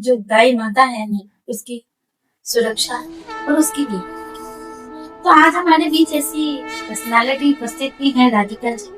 जो गाय माता है ना, उसकी सुरक्षा और उसकी भी। तो आज हमारे बीच ऐसी पर्सनालिटी उपस्थित भी है, राधिका जी,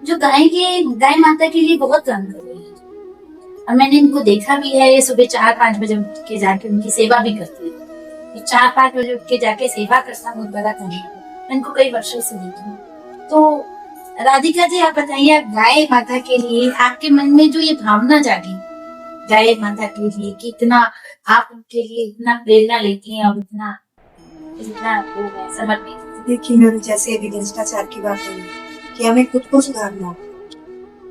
जो गाय माता के लिए बहुत काम कर रही है। और मैंने इनको देखा भी है, ये सुबह 4-5 बजे उठ के जाके उनकी सेवा भी करती है। 4-5 बजे उठ के जाके सेवा करना बहुत बड़ा काम है। मैं इनको कई वर्षों से देखी हूँ। तो राधिका जी, आप बताइए, गाय माता के लिए आपके मन में जो ये भावना जागी गाय माता के लिए कि इतना आप उनके लिए इतना प्रेरणा लेती हैं और इतना इतना वो है समर्पित। देखिए मैम, जैसे अभी भ्रष्टाचार की बात हुई कि हमें खुद को सुधारना।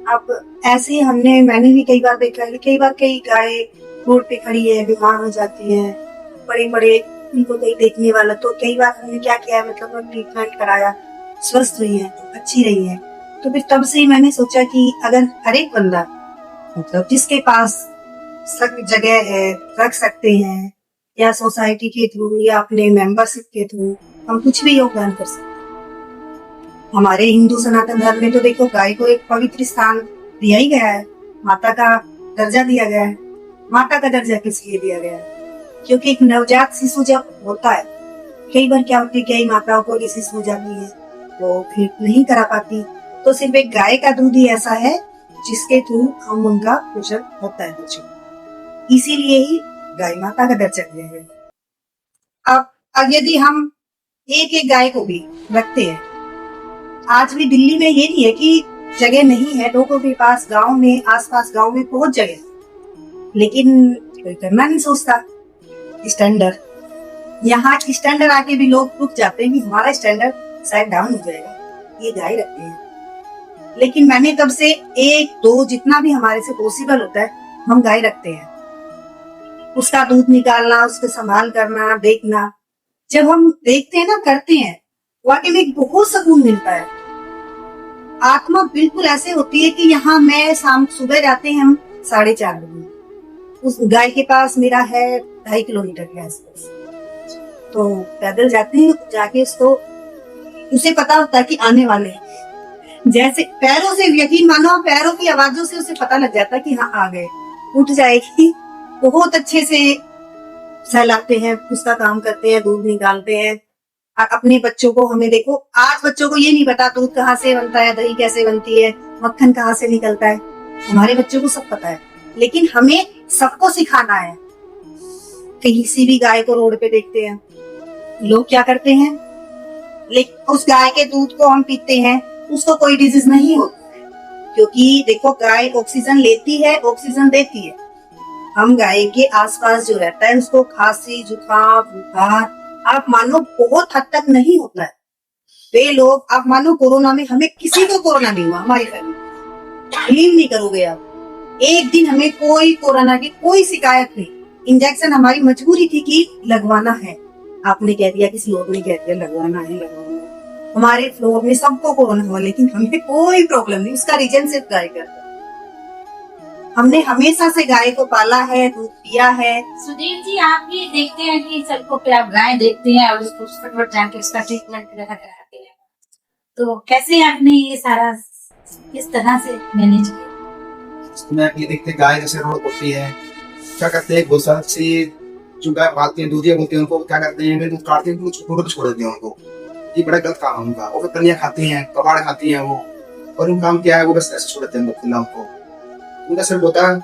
अब ऐसे मैंने भी कई बार देखा है, कई बार कई गाय रोड पे खड़ी है, बीमार हो जाती है, बड़े बड़े उनको कोई देखने वाला, तो कई बार हमने क्या किया, मतलब ट्रीटमेंट कराया, स्वस्थ हुई है, अच्छी रही है। तो फिर तब से मैंने सोचा कि अगर हर एक बंदा, मतलब जिसके पास जगह है, रख सकते हैं, या सोसाइटी के थ्रू या अपने मेंबरशिप के थ्रू हम कुछ भी योगदान कर सकते हैं। हमारे हिंदू सनातन धर्म में तो देखो, गाय को एक पवित्र स्थान दिया ही गया है, माता का दर्जा दिया गया है। माता का दर्जा किस लिए दिया गया है? क्योंकि एक नवजात शिशु जब होता है, कई बार क्या होती है, कई माताओं को डिसीज हो जाती है, तो फिर नहीं करा पाती, तो सिर्फ एक गाय का दूध ही ऐसा है जिसके थ्रू हम उनका पोषण होता है बच्चों, इसीलिए ही गाय माता का दर्जा दिया गया है। अब यदि हम एक एक गाय को भी रखते हैं, आज भी दिल्ली में ये नहीं है कि जगह नहीं है, लोगों के पास गांव में, आसपास गांव में बहुत जगह, लेकिन कोई करना नहीं सोचता। स्टैंडर्ड, यहाँ स्टैंडर्ड आके भी लोग रुक जाते हैं कि हमारा स्टैंडर्ड शायद डाउन हो जाएगा, ये गाय रखते हैं। लेकिन मैंने तब से 1-2 जितना भी हमारे से पॉसिबल होता है, हम गाय रखते हैं। उसका दूध निकालना, उसको संभाल करना, देखना, जब हम देखते हैं ना, करते हैं, वाकई में बहुत सुकून मिलता है। आत्मा बिल्कुल ऐसे होती है कि यहाँ मैं सुबह जाते हैं हम 4:30 बजे, उस गाय के पास मेरा है 2.5 किलोमीटर के आसपास, तो पैदल जाते हैं, जाके उसे पता होता है कि आने वाले हैं। जैसे पैरों से, यकीन मानो, पैरों की आवाजों से उसे पता लग जाता है कि हाँ आ गए, उठ जाएगी। बहुत अच्छे से सहलाते हैं, उसका काम करते हैं, दूध निकालते हैं। अपने बच्चों को, हमें देखो, आज बच्चों को ये नहीं पता दूध कहाँ से बनता है, दही कैसे बनती है, मक्खन कहाँ से निकलता है, हमारे बच्चों को सब पता है, लेकिन हमें सबको सिखाना है। कहीं सी भी गाय को रोड पे देखते हैं, लोग क्या करते हैं, लेकिन उस गाय के दूध को हम पीते हैं, उसको कोई डिजीज नहीं होती, क्योंकि देखो गाय ऑक्सीजन लेती है, ऑक्सीजन देती है। हम गाय के आसपास जो रहता है, उसको खांसी, जुकाम, बुखार, आप मानो बहुत हद तक नहीं होता है। वे लोग, आप मानो कोरोना में हमें किसी को कोरोना नहीं हुआ, हमारी फैमिली, बिलीव नहीं करोगे आप, एक दिन हमें कोई कोरोना की कोई शिकायत नहीं। इंजेक्शन हमारी मजबूरी थी कि लगवाना है, आपने कह दिया, किसी और ने कह दिया लगवाना है। हमारे फ्लोर में सबको कोरोना हुआ, लेकिन हमें कोई प्रॉब्लम नहीं, उसका रीजन सिर्फ गाय का। हमने हमेशा से गाय को पाला है, दूध पिया है। सुधीर जी, आप ये देखते हैं कि सबको पे आप गाय देखते हैं और उसको फटफट जाके उसका ट्रीटमेंट वगैरह कराते हैं, तो कैसे आपने ये सारा किस तरह से मैनेज किया? मैं ये देखते, गाय जैसे रोड होती है, क्या करते हैं, बहुत से जो गाय पालते हैं, दूधिया बोलते हैं, उनको क्या करते हैं, दूध काटते हैं, छोड़ देते हैं उनको। ये बड़ा गलत काम है उनका। और कन्या खाती हैं, कबाड़ खाती हैं वो, और उनका काम क्या है, वो बस ऐसे छोड़ देते हैं खुला उनको। उनका सिर्फ होता है,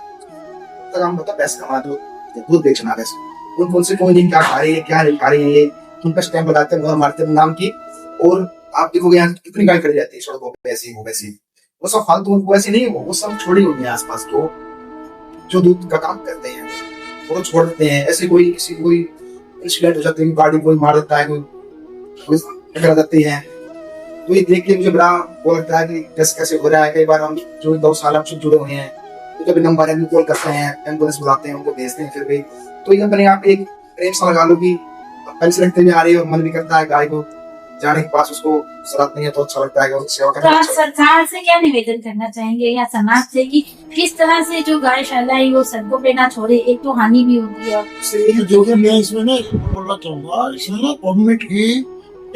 काम होता है पैसा कमा दो, दूध बेचना, वैसे उनसे कोई नहीं क्या खा रही है, क्या नहीं खा रही है, ये उनका स्टैम्प लगाते हैं, मारते हैं नाम की। और आप देखोगे यहाँ कितनी गाय खड़ी जाती है सड़कों पे, ऐसी वो सब फालतू, उनको ऐसी नहीं है, वो सब छोड़ी होगी आसपास जो दूध का काम करते हैं, वो छोड़ देते हैं। ऐसे कोई इंसिडेंट हो जाते हैं, गाड़ी कोई मार देता है, कोई टकरा जाती है, तो ये देख के मुझे बड़ा वो लगता है कि कैसे हो रहा है। कई बार हम जो गौशाला से जुड़े हुए हैं, तो कभी नंबर है, कॉल करते हैं, एम्बुलेंस बुलाते हैं, उनको भेजते हैं, फिर भी तो ये अपने आप एक प्रेम सा लगा लो कि पहले से रखते हुए आ रही है, और मन भी करता है गाय को जाने के पास, उसको सलाह नहीं है तो अच्छा लगता है, सेवा करना। तो आप सरकार से क्या निवेदन करना चाहेंगे या समाज से कि किस तरह से जो गायशाला है वो सड़कों पे ना छोड़े? एक तो हानि भी होती है। जो कि मैं इसमें ना बोलना चाहूंगा, इसमें गवर्नमेंट की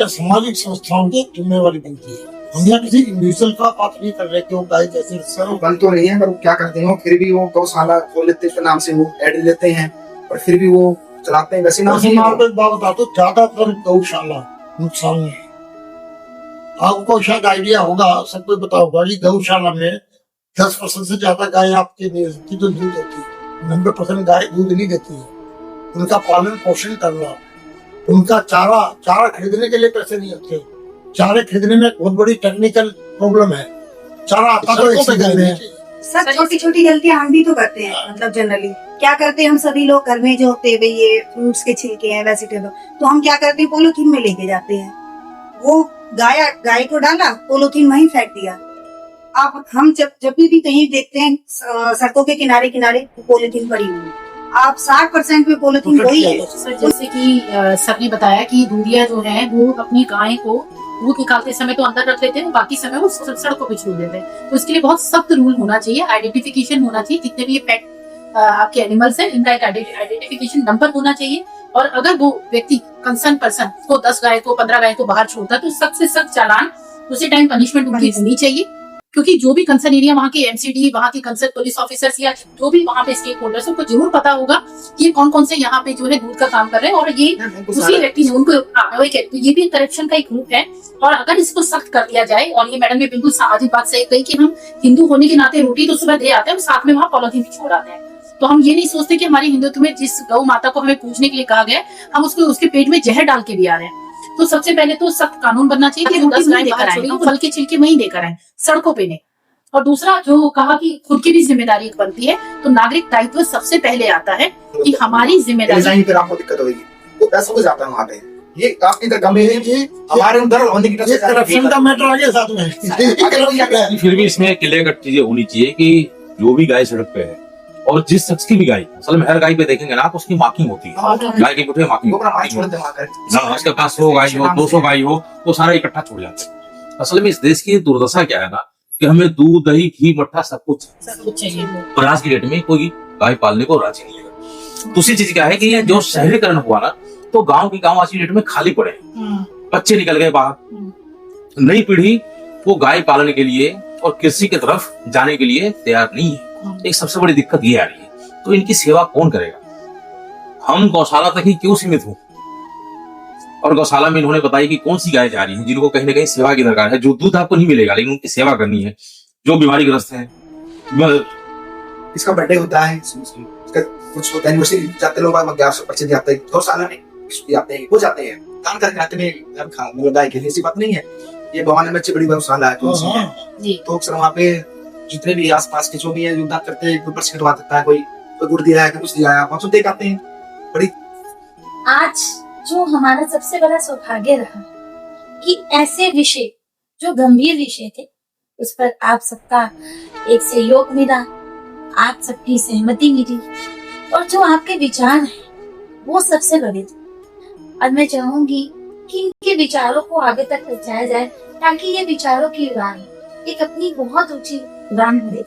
या सामाजिक संस्थाओं की जिम्मेवारी बनती है। हम यहाँ किसी इंडिविजुअल का बात नहीं कर रहे कि वो गाय कैसे सर वो बंद तो नहीं है, पर वो क्या करते हैं, वो फिर भी वो गौशाला खोल लेते हैं, उसके नाम से वो ऐड लेते हैं और फिर भी वो चलाते हैं वैसे नाम से। मैं आपको एक बात बता दूं, ज्यादातर गौशाला नुकसान में है। आपको शायद आइडिया होगा, सबको पता होगा कि गौशाला में 10% से ज्यादा गाय आपकी नहीं होती जो दूध देती है। 90% गाय दूध नहीं देती है। उनका पालन पोषण करना, उनका चारा खरीदने के लिए पैसे नहीं होते। चारे खरीदने में बहुत बड़ी टेक्निकल प्रॉब्लम है। चारा आता तो एक से घर में है। सर छोटी छोटी गलतियां हम भी तो करते हैं, मतलब जनरली क्या करते हैं हम सभी लोग घर में जो होते हैं, भाई ये फ्रूट्स के छिलके हैं वेजिटेबल, तो हम क्या करते हैं पॉलीथीन में लेके जाते हैं। वो गाय को डाला, पॉलीथीन वहीं फेंक दिया। आप हम जब भी कहीं देखते हैं सड़कों के किनारे किनारे पॉलीथीन पड़ी हुई है, आप 60% में पॉलीथीन वही है। सर जैसे कि सर ने बताया कि दूधिया जो है वो अपनी गाय को दूध निकालते समय तो अंदर रख लेते हैं, बाकी समय वो सड़कों पे छोड़ देते हैं। तो इसके लिए बहुत सख्त रूल होना चाहिए, आइडेंटिफिकेशन होना चाहिए। जितने भी ये पेट आपके एनिमल्स हैं इनका एक आइडेंटिफिकेशन नंबर होना चाहिए। और अगर वो व्यक्ति कंसर्न पर्सन को 10 गाय को 15 गाय को बाहर छोड़ता है तो सख्त से सख्त चालान, उसी टाइम पनिशमेंट उनकी होनी चाहिए। क्योंकि जो भी कंसर्न एरिया वहाँ के एमसीडी, वहाँ के कंसर्न पुलिस ऑफिसर्स या जो भी वहाँ पे स्टेक होल्डर्स उनको जरूर पता होगा कि ये कौन कौन से यहाँ पे जो है दूध का काम कर रहे हैं और ये उसी व्यक्ति ने उनको तो ये भी करप्शन का एक रूप है। और अगर इसको सख्त कर दिया जाए, और ये मैडम ने बिल्कुल सामाजिक बात सही कही कि हम हिंदू होने के नाते रोटी तो सुबह दे आते हैं, साथ में वहाँ पॉलिथीन भी छोड़ आते हैं। तो हम ये नहीं सोचते कि हमारे हिंदुत्व में जिस गौ माता को हमें पूजने के लिए कहा गया हम उसको उसके पेट में जहर डाल के भी आ रहे हैं। तो सबसे पहले तो सख्त कानून बनना चाहिए कि 10 गाय बाहर छोड़ी तो फल के छिलके वहीं देकर आए, सड़कों पे नहीं। और दूसरा जो कहा कि खुद की भी जिम्मेदारी बनती है, तो नागरिक दायित्व सबसे पहले आता है कि हमारी जिम्मेदारी। फिर आपको दिक्कत होगी, वो पैसों को जाता है वहाँ पे। ये काफी इधर गंभीर है कि हमारे उधर होने की ये करप्शन का मैटर आ गया साथ में। फिर भी इसमें क्लियर कट चीजें होनी चाहिए कि जो भी गाय सड़क पे है और जिस शख्स की भी गाय, असल में हर गाय पे देखेंगे ना तो उसकी मार्किंग होती है। गाय की कुछ मार्किंग उसके पास 100 गाय हो 200 गाय हो तो सारा इकट्ठा छोड़ जाते हैं। असल में इस देश की दुर्दशा क्या है ना कि हमें दूध दही घी मट्ठा सब कुछ चाहिए। और आज की डेट में कोई गाय पालने को राजी नहीं है। दूसरी चीज क्या है कि जो शहरीकरण हुआ ना तो गांव की गांव आज की डेट में खाली पड़े, बच्चे निकल गए बाहर। नई पीढ़ी वो गाय पालने के लिए और कृषि की तरफ जाने के लिए तैयार नहीं है। एक सबसे बड़ी दिक्कत ये आ रही है। तो इनकी सेवा कौन करेगा? हम गौशाला तक ही क्यों सीमित हो? और गौशाला में इन्होंने बताया कि कौन सी गाय जा रही है जिनको कहीं ना कहीं सेवा की दरकार है। जो दूध आपको नहीं मिलेगा लेकिन उनकी सेवा करनी है, जो बीमारीग्रस्त है। इसका बर्थडे होता है, इसका कुछ होता है, एनिवर्सरी जाते लोग 1125 जाते हैं, गौशाला में जाते हैं, वो जाते हैं दान करके आते हैं गाय के लिए। ऐसी बात नहीं है, ये भवानी में बड़ी गौशाला है तो अक्सर वहाँ पे जितने भी आसपास के जो भी है योगदान करते हैं, कोई पर्स कटवा देता है, कोई गुड़ दिया है, कुछ दिया है, आप सब देख आते हैं। बड़ी आज जो हमारा सबसे बड़ा सौभाग्य रहा कि ऐसे विषय जो गंभीर विषय थे उस पर आप सबका एक सहयोग मिला, आप सबकी सहमति मिली और जो आपके विचार हैं वो सबसे बड़े थे। और मैं चाहूंगी कि इनके विचारों को आगे तक पहुंचाया जाए ताकि ये विचारों की उड़ान एक अपनी बहुत ऊंची उड़ान भरे।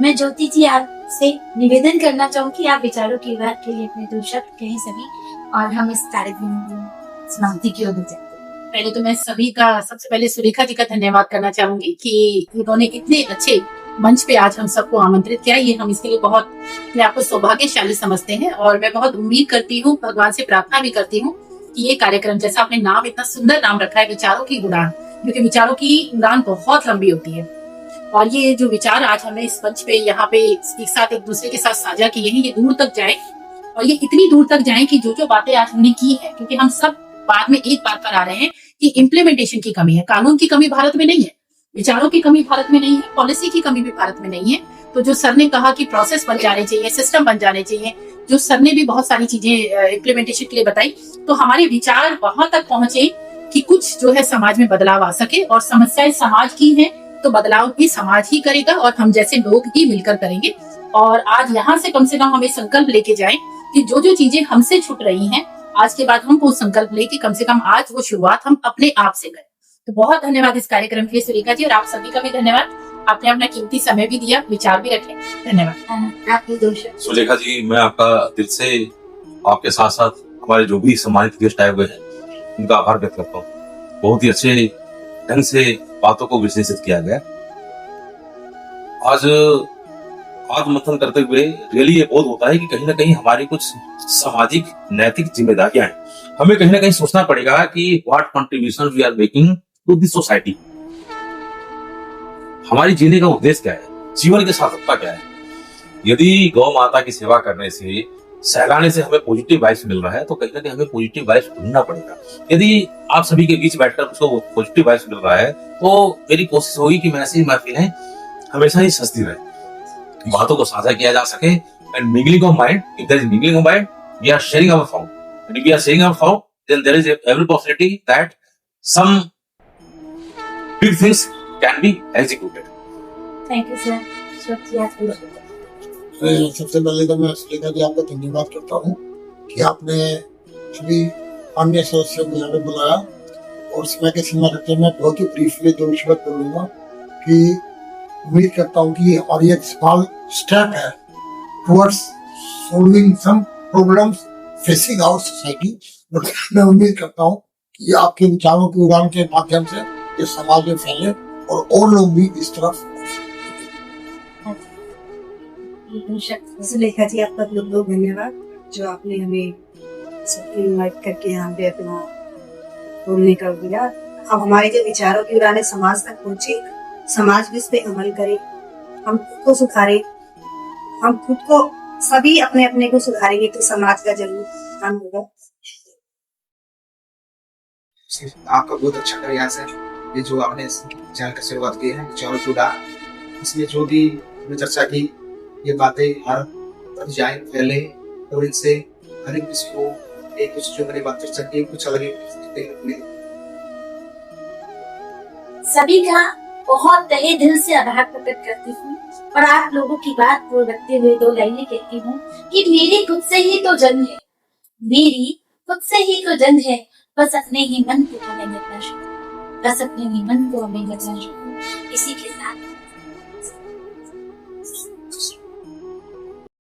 मैं ज्योति जी आपसे निवेदन करना चाहूँ कि आप विचारों की उड़ान के लिए अपने 2 शब्द कहें सभी, और हम इस कार्यक्रम की समाप्ति की ओर बढ़ते हैं। पहले तो मैं सभी का सबसे पहले सुरेखा जी का धन्यवाद करना चाहूंगी कि उन्होंने इतने अच्छे मंच पे आज हम सबको आमंत्रित किया। ये हम इसके लिए बहुत अपने आपको सौभाग्यशाली समझते हैं और मैं बहुत उम्मीद करती हूँ, भगवान से प्रार्थना भी करती हूँ कि ये कार्यक्रम, जैसा आपने नाम इतना सुंदर नाम रखा है विचारों की उड़ान, क्योंकि विचारों की उड़ान बहुत लंबी होती है और ये जो विचार आज हमें इस मंच पे यहाँ पे एक साथ एक दूसरे के साथ साझा किए हैं ये दूर तक जाए और ये इतनी दूर तक जाए कि जो बातें आज हमने की है, क्योंकि हम सब बाद में एक बात पर आ रहे हैं कि इम्प्लीमेंटेशन की कमी है। कानून की कमी भारत में नहीं है, विचारों की कमी भारत में नहीं है, पॉलिसी की कमी भी भारत में नहीं है। तो जो सर ने कहा कि प्रोसेस बन जाने चाहिए, सिस्टम बन जाने चाहिए, जो सर ने भी बहुत सारी चीजें इम्प्लीमेंटेशन के लिए बताई, तो हमारे विचार वहां तक पहुंचे कि कुछ जो है समाज में बदलाव आ सके। और समस्याएं समाज की हैं तो बदलाव भी समाज ही करेगा और हम जैसे लोग ही मिलकर करेंगे। और आज यहाँ से कम हमें संकल्प लेके जाएं कि जो जो चीजें हमसे छूट रही हैं आज के बाद हम वो संकल्प ले कि कम से कम आज वो शुरुआत हम अपने आप से करें। तो बहुत धन्यवाद इस कार्यक्रम के लिए सुरेखा जी, और आप सभी का भी धन्यवाद, आपने अपना कीमती समय भी दिया, विचार भी रखे, धन्यवाद। आपके 2 शब्द। सुलेखा जी, मैं आपका दिल से आपके साथ साथ हमारे जो भी सम्मानित गेस्ट आए हुए हैं उनका आभार व्यक्त करता हूँ। बहुत ही अच्छे ढंग से बातों को विश्लेषित किया गया। आज आत्ममंथन करते हुए रियली ये बोध होता है कि कहीं ना कहीं हमारी कुछ सामाजिक नैतिक जिम्मेदारियां हैं। हमें कहीं ना कहीं सोचना पड़ेगा कि what contribution we are making to this society. हमारी जीने का उद्देश्य क्या है, जीवन की सार्थकता क्या है। यदि गौ माता की सेवा करने से, सहलाने से हमें पॉजिटिव वाइब्स मिल रहा है, तो कहीं ना कहीं हमें पॉजिटिव वाइब्स ढूंढना पड़ेगा। यदि आप सभी के बीच बैठकर उसको पॉजिटिव वाइब्स मिल रहा है, तो मेरी कोशिश होगी कि मैं ऐसी महफिलें हमेशा ही सजती रहे, बातों को साझा किया जा सके। And mingling of mind, if there is mingling of mind, we are sharing our thought, and if we are sharing our thought, then there is every possibility that some big things can be executed. Thank you sir. शुक्रिया। सबसे पहले तो मैं सुलेखा जी आपका धन्यवाद करता हूँ कि आपने सभी अन्य सदस्यों को यहाँ पे बुलाया, और समय के सीमा रखते मैं बहुत ही ब्रीफली दो विषय बोलूंगा कि उम्मीद करता हूँ कि हमारी एक स्मॉल स्टेप है towards solving some problems facing our society. मैं उम्मीद करता हूँ कि आपके विचारों की उड़ान के माध्यम से ये समाज में फैले और लोग भी इस तरफ। सुलेखा जी, आपका बहुत बहुत धन्यवाद जो आपने हमें सबको इनवाइट करके यहाँ पे अपना बोलने का दिया। अब हमारे जो विचारों की उड़ानें समाज तक पहुंचे, समाज भी इस पे अमल करे, हम खुद को सुधारे, हम खुद को सभी अपने अपने को सुधारेंगे तो समाज का जरूर काम होगा। आपका बहुत अच्छा प्रयास है ये जो आपने चैनल की शुरुआत की है, चैनल जुड़ा, इसमें जो भी हमने चर्चा की ये बातें हर तक जाए, फैले, और इनसे हर एक किसी को एक कुछ जो मैंने बात चर्चा की कुछ अलग सभी का बहुत तहे दिल से आभार प्रकट करती हूँ, और आप लोगों की बात को रखते हुए दो लाइनें कहती हूँ कि मेरी खुद से ही तो जंग है, मेरी खुद से ही तो जंग है, बस अपने ही मन को हमें बदलना शुरू, बस अपने ही मन को हमें बदलना शुरू। इसी के साथ